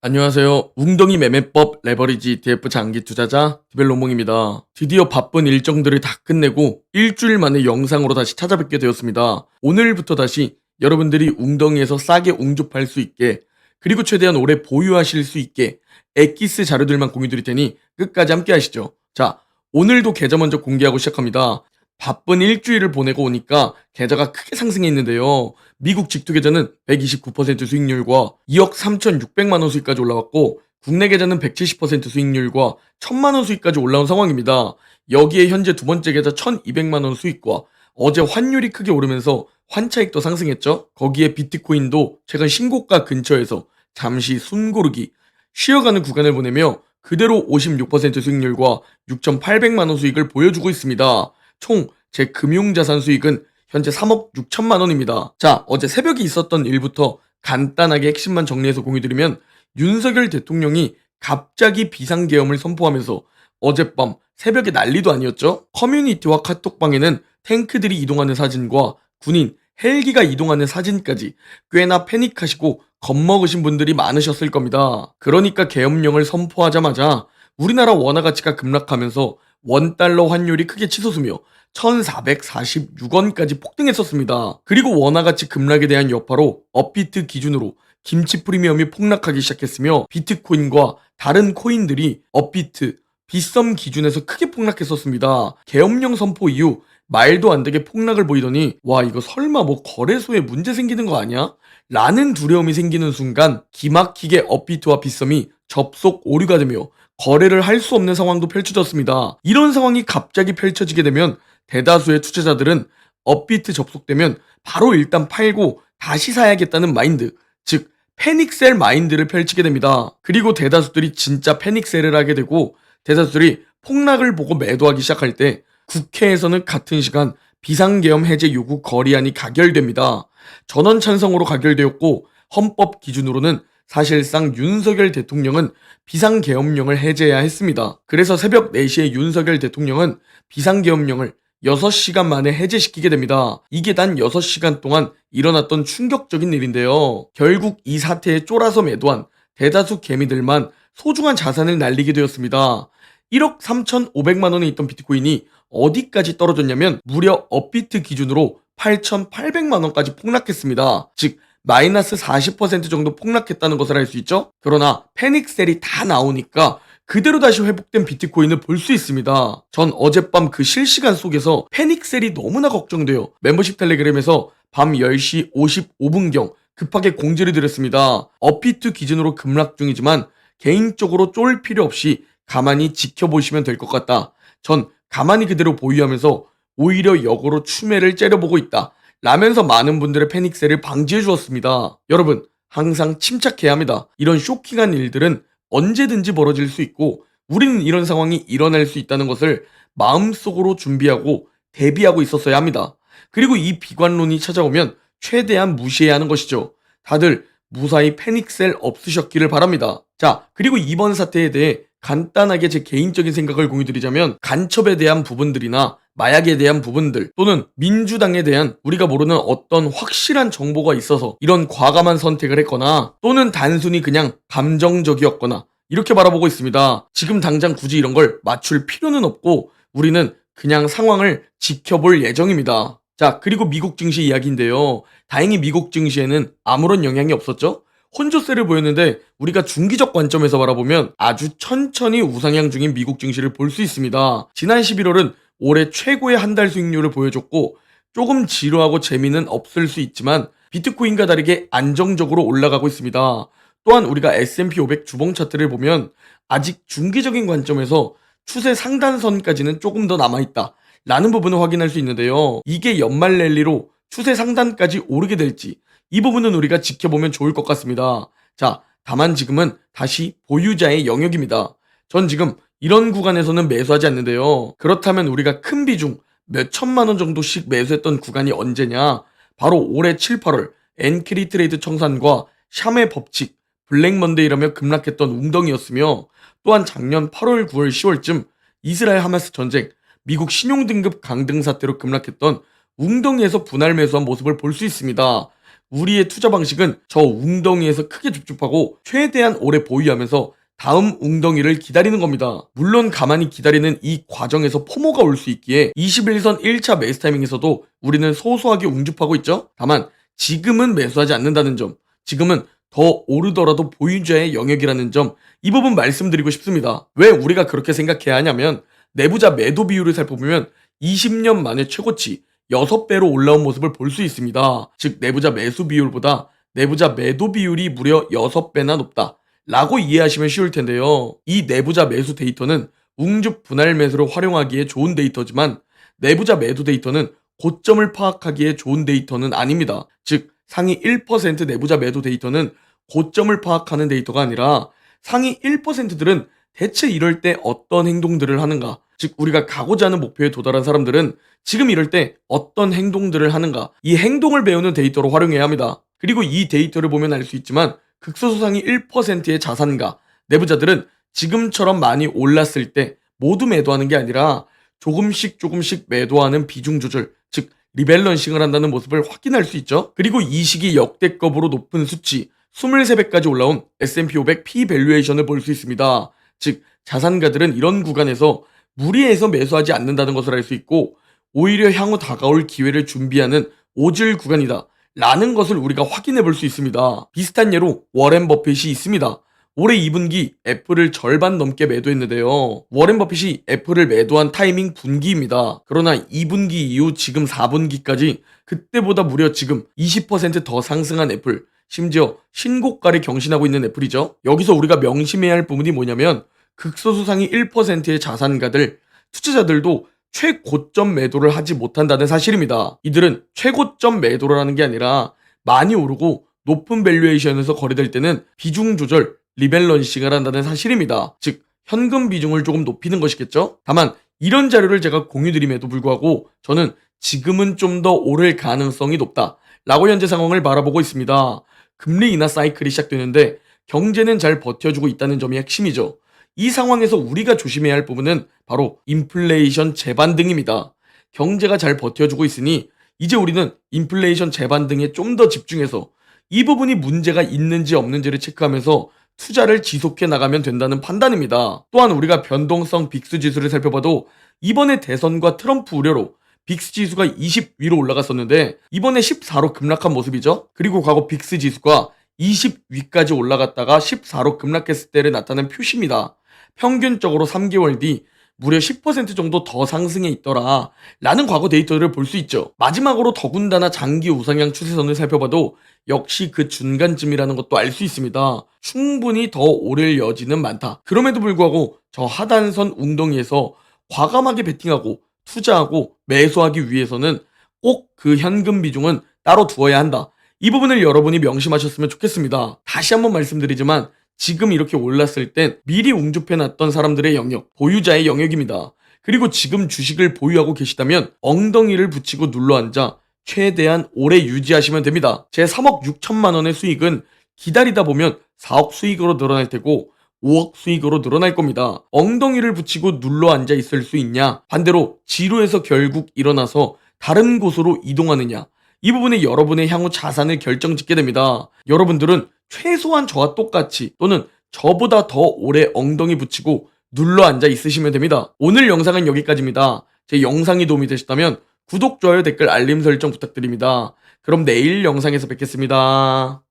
안녕하세요. 웅덩이 매매법 레버리지 ETF 장기 투자자 디벨로몽입니다. 드디어 바쁜 일정들을 다 끝내고 일주일 만에 영상으로 다시 찾아뵙게 되었습니다. 오늘부터 다시 여러분들이 웅덩이에서 싸게 웅줍할 수 있게, 그리고 최대한 오래 보유하실 수 있게 엑기스 자료들만 공유 드릴 테니 끝까지 함께 하시죠. 자, 오늘도 계좌 먼저 공개하고 시작합니다. 바쁜 일주일을 보내고 오니까 계좌가 크게 상승했는데요. 미국 직투 계좌는 129% 수익률과 2억 3,600만 원 수익까지 올라왔고, 국내 계좌는 170% 수익률과 1,000만 원 수익까지 올라온 상황입니다. 여기에 현재 두 번째 계좌 1,200만 원 수익과 어제 환율이 크게 오르면서 환차익도 상승했죠. 거기에 비트코인도 최근 신고가 근처에서 잠시 숨고르기, 쉬어가는 구간을 보내며 그대로 56% 수익률과 6,800만 원 수익을 보여주고 있습니다. 총 제 금융자산 수익은 현재 3억 6천만 원입니다. 자, 어제 새벽에 있었던 일부터 간단하게 핵심만 정리해서 공유드리면, 윤석열 대통령이 갑자기 비상계엄을 선포하면서 어젯밤 새벽에 난리도 아니었죠? 커뮤니티와 카톡방에는 탱크들이 이동하는 사진과 군인, 헬기가 이동하는 사진까지 꽤나 패닉하시고 겁먹으신 분들이 많으셨을 겁니다. 그러니까 계엄령을 선포하자마자 우리나라 원화 가치가 급락하면서 원달러 환율이 크게 치솟으며 1446원까지 폭등했었습니다. 그리고 원화 가치 급락에 대한 여파로 업비트 기준으로 김치 프리미엄이 폭락하기 시작했으며, 비트코인과 다른 코인들이 업비트, 빗썸 기준에서 크게 폭락했었습니다. 계엄령 선포 이후 말도 안 되게 폭락을 보이더니, 와, 이거 설마 뭐 거래소에 문제 생기는 거 아니야? 라는 두려움이 생기는 순간 기막히게 업비트와 빗썸이 접속 오류가 되며 거래를 할 수 없는 상황도 펼쳐졌습니다. 이런 상황이 갑자기 펼쳐지게 되면 대다수의 투자자들은 업비트 접속되면 바로 일단 팔고 다시 사야겠다는 마인드, 즉 패닉셀 마인드를 펼치게 됩니다. 그리고 대다수들이 진짜 패닉셀을 하게 되고, 대다수들이 폭락을 보고 매도하기 시작할 때 국회에서는 같은 시간 비상계엄 해제 요구 거리안이 가결됩니다. 전원 찬성으로 가결되었고, 헌법 기준으로는 사실상 윤석열 대통령은 비상계엄령을 해제해야 했습니다. 그래서 새벽 4시에 윤석열 대통령은 비상계엄령을 6시간 만에 해제시키게 됩니다. 이게 단 6시간 동안 일어났던 충격적인 일인데요. 결국 이 사태에 쫄아서 매도한 대다수 개미들만 소중한 자산을 날리게 되었습니다. 1억 3,500만 원에 있던 비트코인이 어디까지 떨어졌냐면 무려 업비트 기준으로 8,800만 원까지 폭락했습니다. 즉 마이너스 40% 정도 폭락했다는 것을 알 수 있죠. 그러나 패닉셀이 다 나오니까 그대로 다시 회복된 비트코인을 볼 수 있습니다. 전 어젯밤 그 실시간 속에서 패닉셀이 너무나 걱정돼요. 멤버십 텔레그램에서 밤 10시 55분경 급하게 공지를 드렸습니다. 업비트 기준으로 급락 중이지만 개인적으로 쫄 필요 없이 가만히 지켜보시면 될 것 같다. 전 가만히 그대로 보유하면서 오히려 역으로 추매를 째려보고 있다 라면서 많은 분들의 패닉셀을 방지해 주었습니다. 여러분, 항상 침착해야 합니다. 이런 쇼킹한 일들은 언제든지 벌어질 수 있고, 우리는 이런 상황이 일어날 수 있다는 것을 마음속으로 준비하고 대비하고 있었어야 합니다. 그리고 이 비관론이 찾아오면 최대한 무시해야 하는 것이죠. 다들 무사히 패닉셀 없으셨기를 바랍니다. 자, 그리고 이번 사태에 대해 간단하게 제 개인적인 생각을 공유드리자면, 간첩에 대한 부분들이나 마약에 대한 부분들, 또는 민주당에 대한 우리가 모르는 어떤 확실한 정보가 있어서 이런 과감한 선택을 했거나, 또는 단순히 그냥 감정적이었거나 이렇게 바라보고 있습니다. 지금 당장 굳이 이런 걸 맞출 필요는 없고 우리는 그냥 상황을 지켜볼 예정입니다. 자, 그리고 미국 증시 이야기인데요. 다행히 미국 증시에는 아무런 영향이 없었죠. 혼조세를 보였는데 우리가 중기적 관점에서 바라보면 아주 천천히 우상향 중인 미국 증시를 볼 수 있습니다. 지난 11월은 올해 최고의 한 달 수익률을 보여줬고, 조금 지루하고 재미는 없을 수 있지만 비트코인과 다르게 안정적으로 올라가고 있습니다. 또한 우리가 S&P 500 주봉 차트를 보면 아직 중기적인 관점에서 추세 상단선까지는 조금 더 남아있다 라는 부분을 확인할 수 있는데요. 이게 연말 랠리로 추세 상단까지 오르게 될지, 이 부분은 우리가 지켜보면 좋을 것 같습니다. 자, 다만 지금은 다시 보유자의 영역입니다. 전 지금 이런 구간에서는 매수하지 않는데요. 그렇다면 우리가 큰 비중 몇 천만 원 정도씩 매수했던 구간이 언제냐? 바로 올해 7, 8월 엔크리 트레이드 청산과 샴의 법칙, 블랙먼데이라며 급락했던 웅덩이였으며, 또한 작년 8월, 9월, 10월쯤 이스라엘 하마스 전쟁, 미국 신용등급 강등 사태로 급락했던 웅덩이에서 분할 매수한 모습을 볼 수 있습니다. 우리의 투자 방식은 저 웅덩이에서 크게 줍줍하고 최대한 오래 보유하면서 다음 웅덩이를 기다리는 겁니다. 물론 가만히 기다리는 이 과정에서 포모가 올 수 있기에 21선 1차 매수 타이밍에서도 우리는 소소하게 웅줍하고 있죠. 다만 지금은 매수하지 않는다는 점, 지금은 더 오르더라도 보유자의 영역이라는 점, 이 부분 말씀드리고 싶습니다. 왜 우리가 그렇게 생각해야 하냐면 내부자 매도 비율을 살펴보면 20년 만에 최고치 6배로 올라온 모습을 볼 수 있습니다. 즉 내부자 매수 비율보다 내부자 매도 비율이 무려 6배나 높다 라고 이해하시면 쉬울 텐데요. 이 내부자 매수 데이터는 웅줍 분할 매수를 활용하기에 좋은 데이터지만 내부자 매도 데이터는 고점을 파악하기에 좋은 데이터는 아닙니다. 즉 상위 1% 내부자 매도 데이터는 고점을 파악하는 데이터가 아니라 상위 1%들은 대체 이럴 때 어떤 행동들을 하는가, 즉 우리가 가고자 하는 목표에 도달한 사람들은 지금 이럴 때 어떤 행동들을 하는가, 이 행동을 배우는 데이터로 활용해야 합니다. 그리고 이 데이터를 보면 알 수 있지만 극소수 상위 1%의 자산가 내부자들은 지금처럼 많이 올랐을 때 모두 매도하는 게 아니라 조금씩 매도하는 비중 조절, 즉 리밸런싱을 한다는 모습을 확인할 수 있죠. 그리고 이 시기 역대급으로 높은 수치 23배까지 올라온 S&P 500 P 밸류에이션을 볼 수 있습니다. 즉 자산가들은 이런 구간에서 무리해서 매수하지 않는다는 것을 알 수 있고 오히려 향후 다가올 기회를 준비하는 오질 구간이다 라는 것을 우리가 확인해 볼 수 있습니다. 비슷한 예로 워렌 버핏이 있습니다. 올해 2분기 애플을 절반 넘게 매도했는데요. 워렌 버핏이 애플을 매도한 타이밍 분기입니다. 그러나 2분기 이후 지금 4분기까지 그때보다 무려 지금 20%더 상승한 애플, 심지어 신고가를 경신하고 있는 애플이죠. 여기서 우리가 명심해야 할 부분이 뭐냐면 극소수 상위 1%의 자산가들, 투자자들도 최고점 매도를 하지 못한다는 사실입니다. 이들은 최고점 매도를 하는 게 아니라 많이 오르고 높은 밸류에이션에서 거래될 때는 비중 조절, 리밸런싱을 한다는 사실입니다. 즉 현금 비중을 조금 높이는 것이겠죠. 다만 이런 자료를 제가 공유드림에도 불구하고 저는 지금은 좀 더 오를 가능성이 높다 라고 현재 상황을 바라보고 있습니다. 금리 인하 사이클이 시작되는데 경제는 잘 버텨주고 있다는 점이 핵심이죠. 이 상황에서 우리가 조심해야 할 부분은 바로 인플레이션 재반등입니다. 경제가 잘 버텨주고 있으니 이제 우리는 인플레이션 재반등에 좀 더 집중해서 이 부분이 문제가 있는지 없는지를 체크하면서 투자를 지속해 나가면 된다는 판단입니다. 또한 우리가 변동성 빅스 지수를 살펴봐도 이번에 대선과 트럼프 우려로 빅스 지수가 20 위로 올라갔었는데 이번에 14로 급락한 모습이죠. 그리고 과거 빅스 지수가 20 위까지 올라갔다가 14로 급락했을 때를 나타낸 표시입니다. 평균적으로 3개월 뒤 무려 10% 정도 더 상승해 있더라 라는 과거 데이터를 볼 수 있죠. 마지막으로 더군다나 장기 우상향 추세선을 살펴봐도 역시 그 중간쯤이라는 것도 알 수 있습니다. 충분히 더 오를 여지는 많다. 그럼에도 불구하고 저 하단선 웅덩이에서 과감하게 베팅하고 투자하고 매수하기 위해서는 꼭 그 현금 비중은 따로 두어야 한다. 이 부분을 여러분이 명심하셨으면 좋겠습니다. 다시 한번 말씀드리지만 지금 이렇게 올랐을 땐 미리 웅줍해놨던 사람들의 영역, 보유자의 영역입니다. 그리고 지금 주식을 보유하고 계시다면 엉덩이를 붙이고 눌러앉아 최대한 오래 유지하시면 됩니다. 제 3억 6천만 원의 수익은 기다리다 보면 4억 수익으로 늘어날 테고 5억 수익으로 늘어날 겁니다. 엉덩이를 붙이고 눌러앉아 있을 수 있냐? 반대로 지루해서 결국 일어나서 다른 곳으로 이동하느냐? 이 부분에 여러분의 향후 자산을 결정짓게 됩니다. 여러분들은 최소한 저와 똑같이 또는 저보다 더 오래 엉덩이 붙이고 눌러 앉아 있으시면 됩니다. 오늘 영상은 여기까지입니다. 제 영상이 도움이 되셨다면 구독, 좋아요, 댓글, 알림 설정 부탁드립니다. 그럼 내일 영상에서 뵙겠습니다.